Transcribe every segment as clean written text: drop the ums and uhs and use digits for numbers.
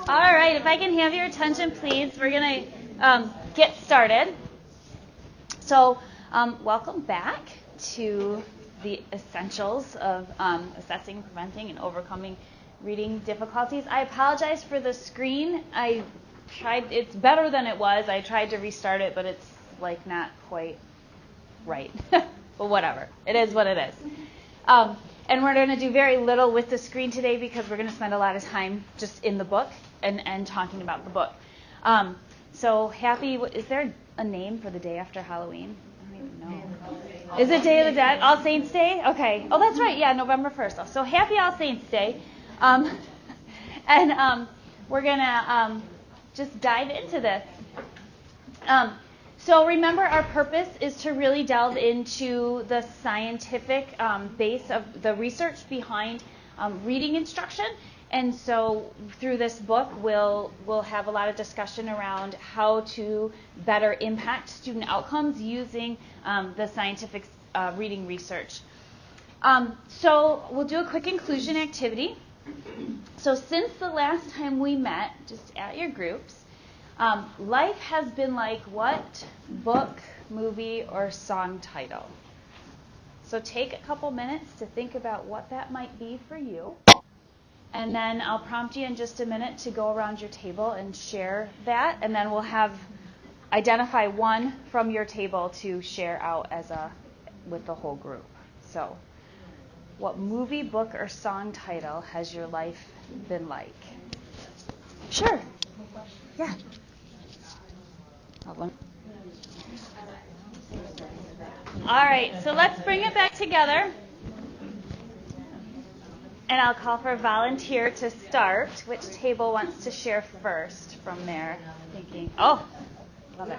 All right, if I can have your attention, please, we're going to get started. So, welcome back to the essentials of assessing, preventing, and overcoming reading difficulties. I apologize for the screen. I tried, it's better than it was. I tried to restart it, but it's like not quite right. But whatever. It is what it is. And we're going to do very little with the screen today because we're going to spend a lot of time just in the book and talking about the book. So happy, is there a name for the day after Halloween? I don't even know. Is it Day of the Dead? All Saints Day? Okay. Oh, that's right. Yeah, November 1st. So happy All Saints Day. And we're going to just dive into this. So remember, our purpose is to really delve into the scientific base of the research behind reading instruction. And so through this book, we'll have a lot of discussion around how to better impact student outcomes using the scientific reading research. So we'll do a quick inclusion activity. So since the last time we met, just at your groups, life has been like what book, movie, or song title? So take a couple minutes to think about what that might be for you. And then I'll prompt you in just a minute to go around your table and share that. And then we'll identify one from your table to share out with the whole group. So what movie, book, or song title has your life been like? Sure. Yeah. All right, so let's bring it back together. And I'll call for a volunteer to start. Which table wants to share first from their thinking? Oh, love it.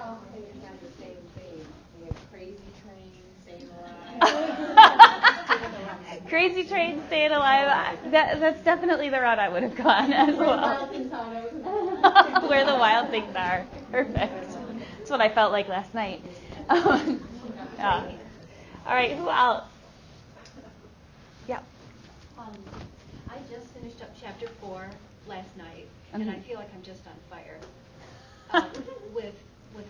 Crazy Train, Staying Alive. That's definitely the route I would have gone as well. Where the wild things are. Perfect. That's what I felt like last night. Yeah. All right, who else? Yeah. I just finished up chapter 4 last night, and I feel like I'm just on fire with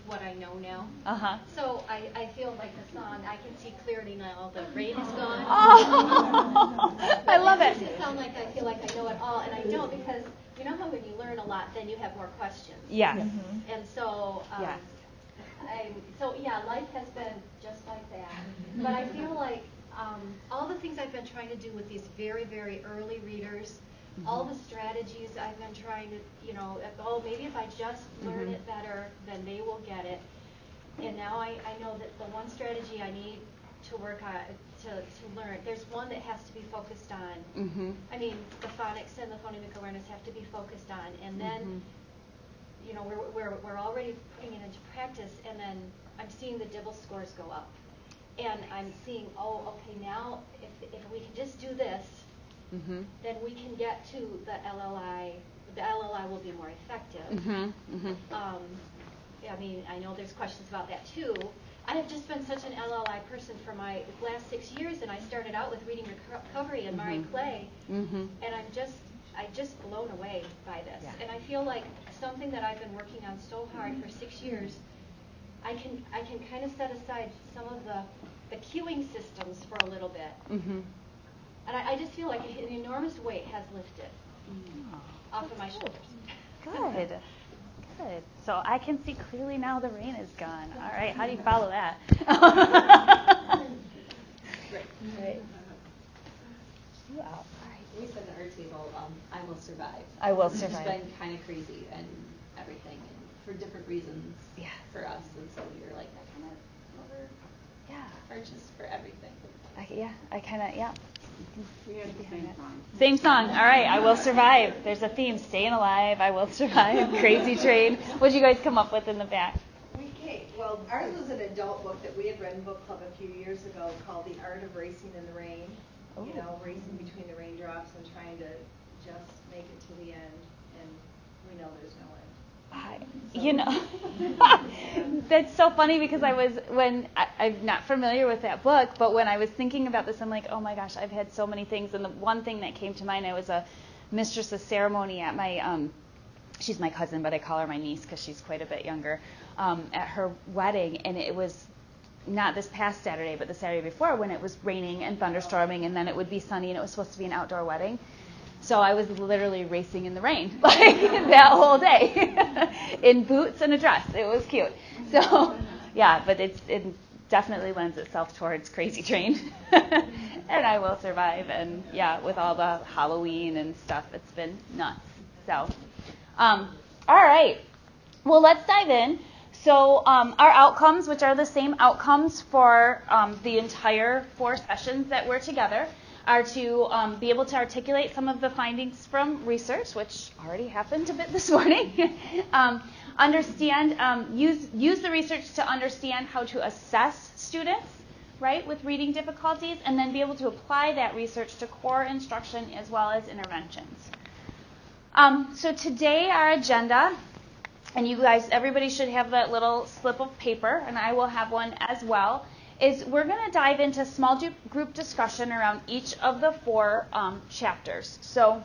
what I know now. Uh-huh. So I feel like the song, I can see clearly now, the rain is gone. Oh, I love it. It makes it sound like I feel like I know it all, and I don't, because you know how when you learn a lot, then you have more questions. Yes. Mm-hmm. And so, yes. Life has been just like that. But I feel like all the things I've been trying to do with these very, very early readers, all the strategies I've been trying to, maybe if I just learn it better, then they will get it. And now I know that the one strategy I need to work on, to learn, there's one that has to be focused on. I mean, the phonics and the phonemic awareness have to be focused on. And then, we're already putting it into practice, and then I'm seeing the DIBEL scores go up. And I'm seeing, now if we can just do this, then we can get to the LLI. The LLI will be more effective. I mean, I know there's questions about that too. I have just been such an LLI person for my last 6 years, and I started out with reading recovery and Marie Clay, and I'm just blown away by this. Yeah. And I feel like something that I've been working on so hard for 6 years, I can kind of set aside some of the cueing systems for a little bit. And I just feel like an enormous weight has lifted off of my shoulders. Good. Good. So I can see clearly now the rain is gone. All right. How do you follow that? Right. Wow. We said at our table, I will survive. I will survive. It's been kind of crazy and everything, and for different reasons for us. And so we were like, that kind of over. Yeah. Or just for everything. We had the same song. Same song. All right. I will survive. There's a theme. Staying alive. I will survive. Crazy Train. What did you guys come up with in the back? Well, ours was an adult book that we had read in book club a few years ago called The Art of Racing in the Rain. Ooh. Racing between the raindrops and trying to just make it to the end, and we know there's no end. That's so funny because I'm not familiar with that book, but when I was thinking about this, I'm like, oh my gosh, I've had so many things, and the one thing that came to mind, I was a mistress of ceremony at my she's my cousin, but I call her my niece because she's quite a bit younger, at her wedding, and it was not this past Saturday, but the Saturday before, when it was raining and thunderstorming, and then it would be sunny, and it was supposed to be an outdoor wedding. So I was literally racing in the rain like that whole day in boots and a dress. It was cute. So yeah, but it definitely lends itself towards crazy train. And I will survive. And yeah, with all the Halloween and stuff, it's been nuts. So, all right. Well, let's dive in. So our outcomes, which are the same outcomes for the entire 4 sessions that we're together, are to be able to articulate some of the findings from research, which already happened a bit this morning. Use the research to understand how to assess students, right, with reading difficulties, and then be able to apply that research to core instruction as well as interventions. So today our agenda, and you guys, everybody should have that little slip of paper, and I will have one as well, is we're going to dive into small group discussion around each of the 4 chapters. So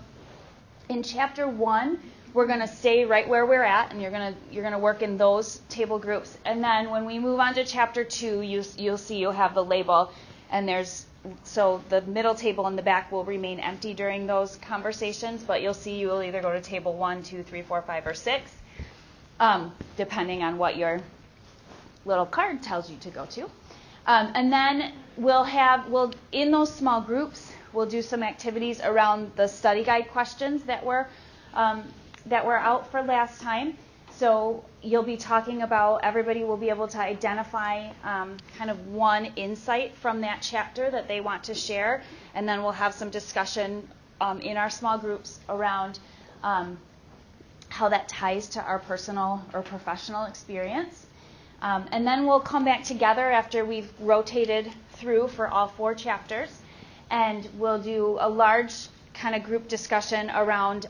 in chapter 1, we're going to stay right where we're at, and you're going to work in those table groups. And then when we move on to chapter 2, you'll see you'll have the label, and so the middle table and the back will remain empty during those conversations, but you'll see you will either go to table 1, 2, 3, 4, 5, or 6, depending on what your little card tells you to go to. And then we'll in those small groups, we'll do some activities around the study guide questions that were out for last time. So you'll be talking about, everybody will be able to identify kind of one insight from that chapter that they want to share, and then we'll have some discussion in our small groups around how that ties to our personal or professional experience. And then we'll come back together after we've rotated through for all 4 chapters, and we'll do a large kind of group discussion around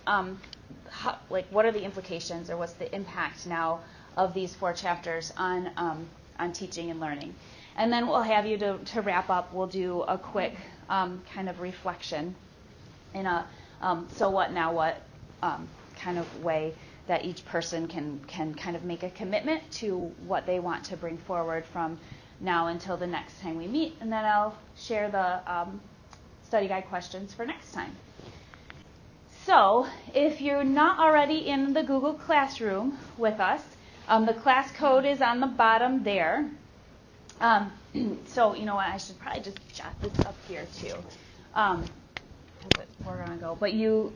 what are the implications or what's the impact now of these 4 chapters on teaching and learning. And then we'll have you to wrap up. We'll do a quick kind of reflection in a so what, now what kind of way that each person can kind of make a commitment to what they want to bring forward from now until the next time we meet. And then I'll share the study guide questions for next time. So if you're not already in the Google Classroom with us, the class code is on the bottom there. So you know what, I should probably just jot this up here too. We're going to go. But you...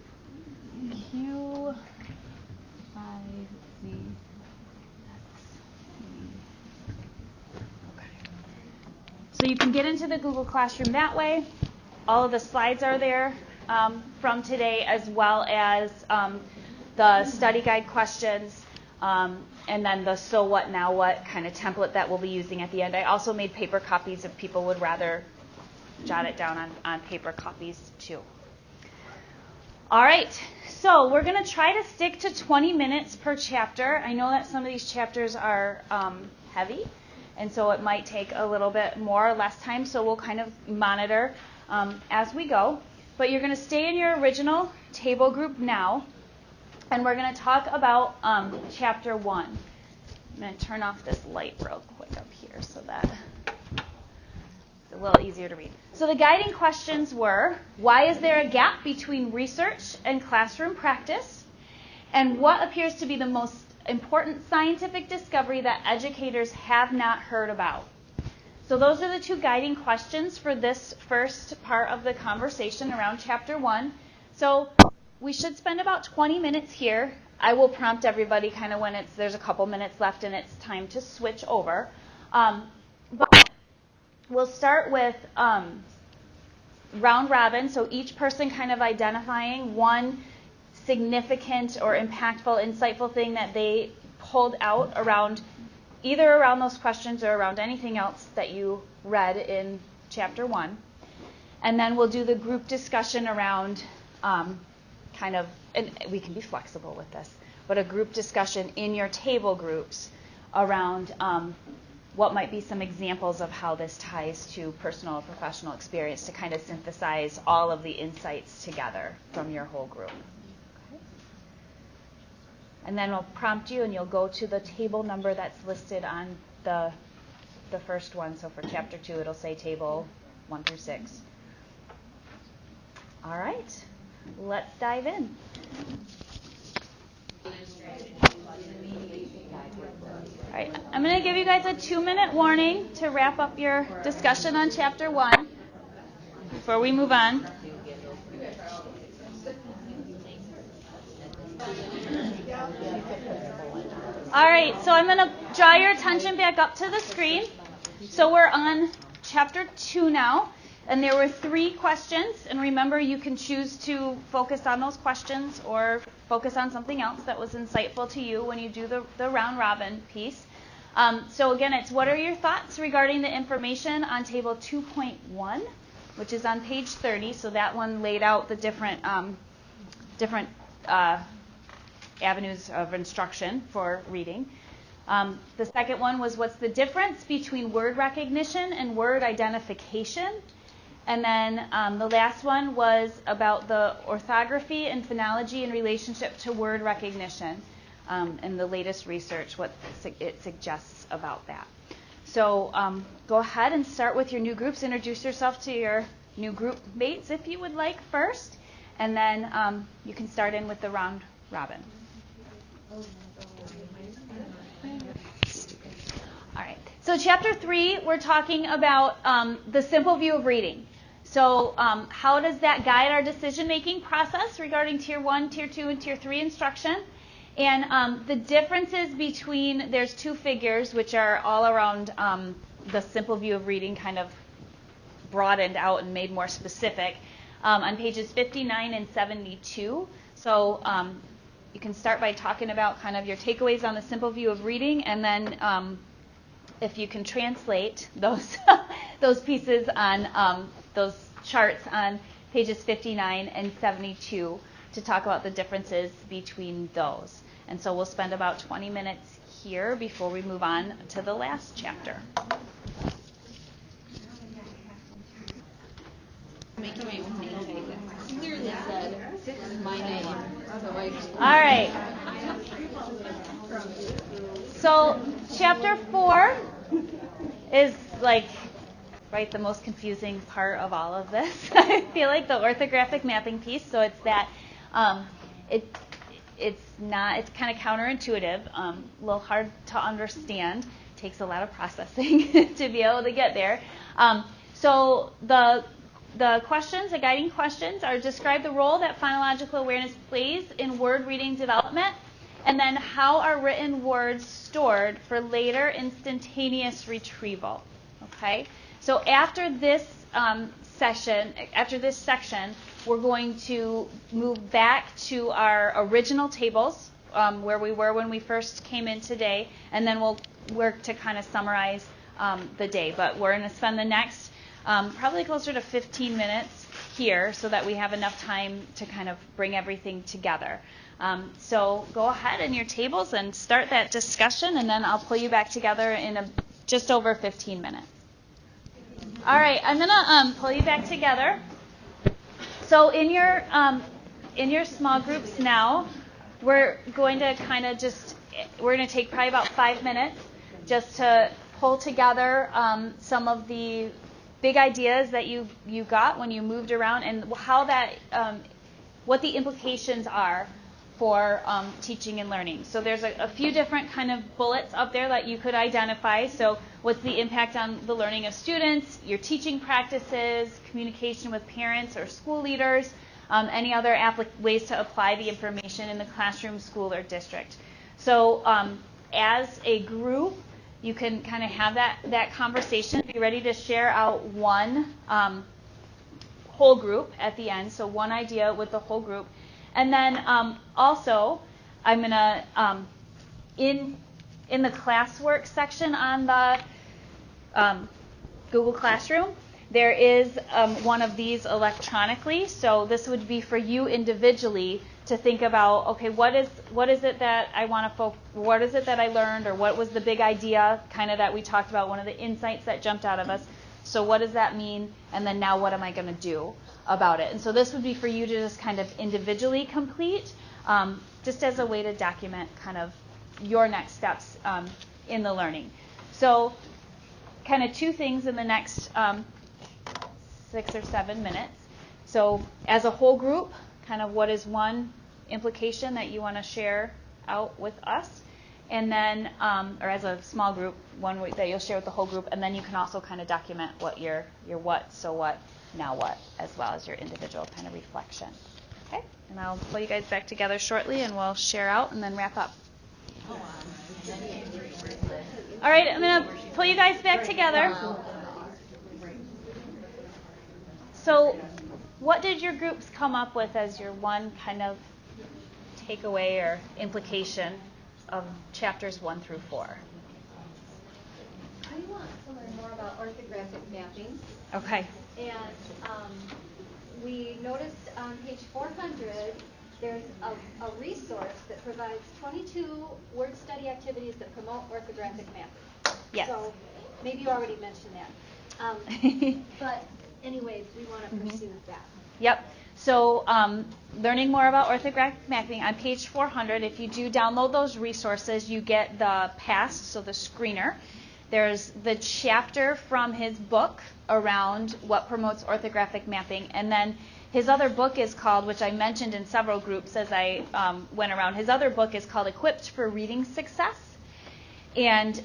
So you can get into the Google Classroom that way. All of the slides are there from today, as well as the study guide questions, and then the so what, now what kind of template that we'll be using at the end. I also made paper copies if people would rather jot it down on paper copies too. All right, so we're going to try to stick to 20 minutes per chapter. I know that some of these chapters are heavy, and so it might take a little bit more or less time, so we'll kind of monitor as we go. But you're going to stay in your original table group now, and we're going to talk about chapter 1. I'm going to turn off this light real quick up here so that a little easier to read. So the guiding questions were, why is there a gap between research and classroom practice? And what appears to be the most important scientific discovery that educators have not heard about? So those are the 2 guiding questions for this first part of the conversation around chapter 1. So we should spend about 20 minutes here. I will prompt everybody kind of when there's a couple minutes left and it's time to switch over. But we'll start with round robin, so each person kind of identifying one significant or impactful, insightful thing that they pulled out around either around those questions or around anything else that you read in chapter 1. And then we'll do the group discussion around kind of, and we can be flexible with this, but a group discussion in your table groups around what might be some examples of how this ties to personal or professional experience to kind of synthesize all of the insights together from your whole group. Okay. And then I'll prompt you, and you'll go to the table number that's listed on the first one. So for Chapter 2, it'll say Table 1 through 6. All right, let's dive in. All right, I'm going to give you guys a 2-minute warning to wrap up your discussion on Chapter 1 before we move on. All right, so I'm going to draw your attention back up to the screen. So we're on Chapter 2 now, and there were 3 questions. And remember, you can choose to focus on those questions or focus on something else that was insightful to you when you do the round robin piece. So again, it's what are your thoughts regarding the information on Table 2.1, which is on page 30. So that one laid out the different avenues of instruction for reading. The second one was what's the difference between word recognition and word identification. And then the last one was about the orthography and phonology in relationship to word recognition and the latest research, what it suggests about that. So go ahead and start with your new groups. Introduce yourself to your new group mates if you would like first. And then you can start in with the round robin. All right. So Chapter 3, we're talking about the simple view of reading. So how does that guide our decision-making process regarding Tier 1, Tier 2, and Tier 3 instruction? And the differences between, there's 2 figures which are all around the simple view of reading, kind of broadened out and made more specific, on pages 59 and 72. So you can start by talking about kind of your takeaways on the simple view of reading, and then if you can translate those those pieces on those charts on pages 59 and 72 to talk about the differences between those. And so we'll spend about 20 minutes here before we move on to the last chapter. Clearly said my name. All right. So Chapter 4 is the most confusing part of all of this. I feel like the orthographic mapping piece. So it's that it's kind of counterintuitive, a little hard to understand. Takes a lot of processing to be able to get there. So the questions, the guiding questions, are describe the role that phonological awareness plays in word reading development, and then how are written words stored for later instantaneous retrieval. Okay? So after this section, we're going to move back to our original tables where we were when we first came in today, and then we'll work to kind of summarize the day. But we're going to spend the next probably closer to 15 minutes here so that we have enough time to kind of bring everything together. So go ahead in your tables and start that discussion, and then I'll pull you back together in just over 15 minutes. All right, I'm going to pull you back together. So in your small groups now, we're going to take probably about 5 minutes just to pull together some of the big ideas that you got when you moved around, and how that what the implications are for teaching and learning. So there's a few different kind of bullets up there that you could identify. So what's the impact on the learning of students, your teaching practices, communication with parents or school leaders, any other ways to apply the information in the classroom, school, or district. So as a group, you can kind of have that conversation, be ready to share out one whole group at the end, so one idea with the whole group. And then also, I'm going to, in the classwork section on the Google Classroom, there is one of these electronically. So this would be for you individually to think about, okay, what is it that I want to what is it that I learned, or what was the big idea kind of that we talked about, one of the insights that jumped out of us. So what does that mean? And then now what am I going to do? about it. And so this would be for you to just kind of individually complete, just as a way to document kind of your next steps in the learning. So kind of two things in the next 6 or 7 minutes. So as a whole group, kind of what is one implication that you want to share out with us? And then, or as a small group, one that you'll share with the whole group, and then you can also kind of document what your what, so what, now what, as well as your individual kind of reflection. Okay? And I'll pull you guys back together shortly, and we'll share out and then wrap up. All right, I'm going to pull you guys back together. So what did your groups come up with as your one kind of takeaway or implication of chapters 1 through 4? We want to learn more about orthographic mapping. Okay. And we noticed on page 400, there's a resource that provides 22 word study activities that promote orthographic mapping. Yes. So maybe you already mentioned that. But anyways, we want to pursue that. Yep. So learning more about orthographic mapping on page 400, if you do download those resources, you get the past, so the screener. There's the chapter from his book around what promotes orthographic mapping. And then his other book is called, which I mentioned in several groups as I went around, his other book is called Equipped for Reading Success. And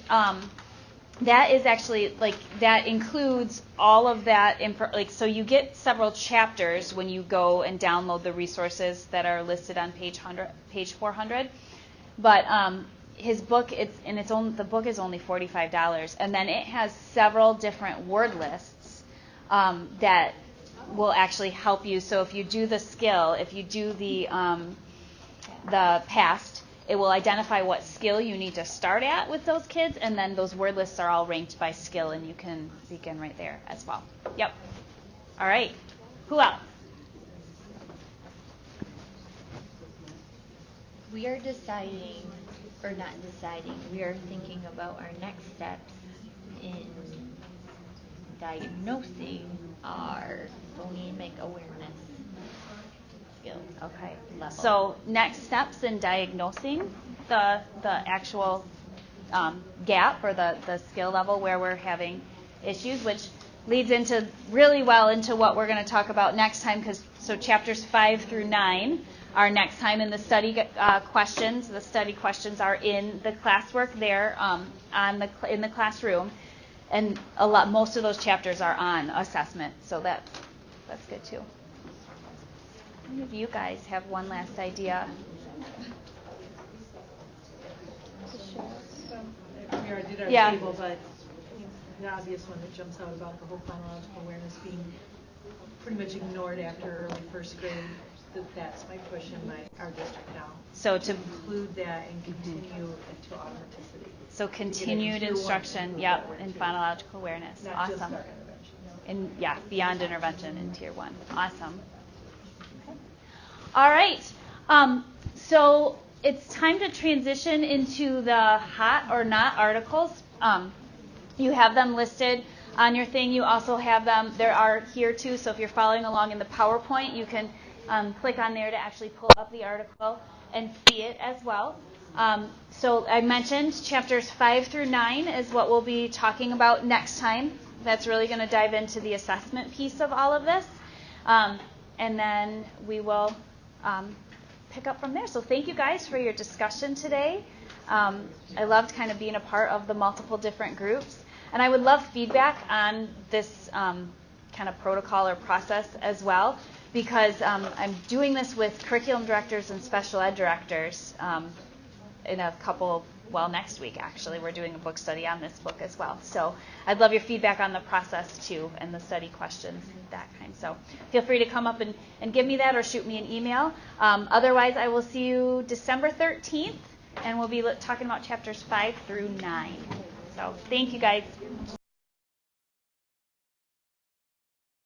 that is actually, that includes all of that, so you get several chapters when you go and download the resources that are listed on page 400. But his book, the book is only $45, and then it has several different word lists that will actually help you. So if you do the skill, if you do the past, it will identify what skill you need to start at with those kids, and then those word lists are all ranked by skill, and you can begin right there as well. Yep. All right. Who else? We are deciding, or not deciding, we are thinking about our next steps in diagnosing our phonemic awareness skills. Okay. Level. So next steps in diagnosing the actual gap or the skill level where we're having issues, which leads into really well into what we're going to talk about next time. So chapters 5 through 9 are next time in the study questions. The study questions are in the classwork there in the classroom, and most of those chapters are on assessment. So that's good too. Any of you guys have one last idea? We already did our table, but the obvious one that jumps out about the whole phonological awareness being pretty much ignored after early first grade, that's my push in our district now. So to include that and continue into authenticity. So continued instruction, in phonological awareness. Not Awesome. just our intervention. And beyond intervention in Tier 1. Awesome. Okay. All right. So it's time to transition into the hot or not articles. You have them listed on your thing. You also have them. There are here too. So if you're following along in the PowerPoint, you can click on there to actually pull up the article and see it as well. So I mentioned chapters 5 through 9 is what we'll be talking about next time. That's really going to dive into the assessment piece of all of this. And then we will pick up from there. So thank you guys for your discussion today. I loved kind of being a part of the multiple different groups. And I would love feedback on this kind of protocol or process as well, because I'm doing this with curriculum directors and special ed directors in a couple, next week actually. We're doing a book study on this book as well. So I'd love your feedback on the process too, and the study questions, that kind. So feel free to come up and give me that or shoot me an email. Otherwise, I will see you December 13th, and we'll be talking about chapters 5 through 9. So thank you guys.